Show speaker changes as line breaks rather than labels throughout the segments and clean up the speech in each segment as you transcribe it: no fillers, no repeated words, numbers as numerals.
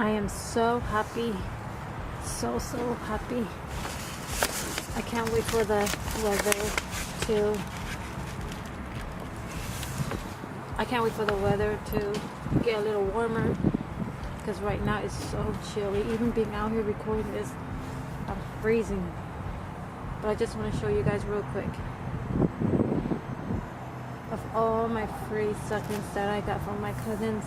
I am so happy, so happy. I can't wait for the weather to get a little warmer, because right now it's so chilly. Even being out here recording this, I'm freezing. But I just want to show you guys real quick of all my free succulents that I got from my cousins.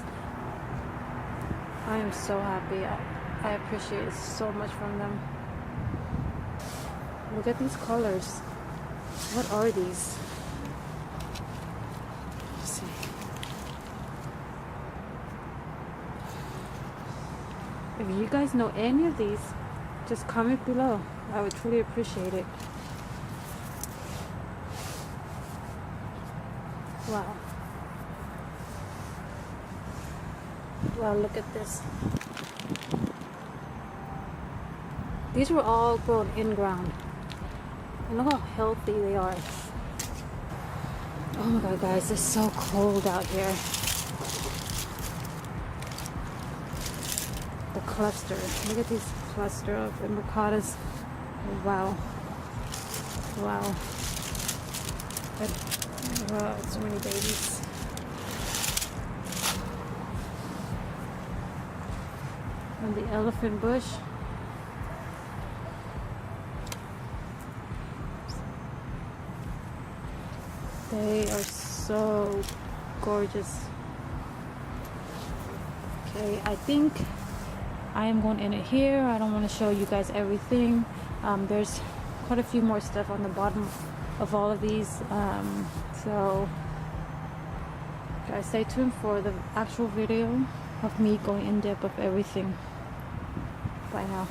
I am so happy. I appreciate it so much from them. Look at these colors. What are these? Let's see. If you guys know any of these, just comment below. I would truly appreciate it. Wow. Wow, look at this. These were all grown in ground. And look how healthy they are. Oh my god, guys, it's so cold out here. The cluster. Look at these cluster of imbricatas. Wow. Wow. Wow, so many babies. And the elephant bush. They are so gorgeous. Okay, I think I am going to end it here. I don't want to show you guys everything. There's quite a few more stuff on the bottom of all of these. So guys, stay tuned for the actual video of me going in depth of everything. Bye now.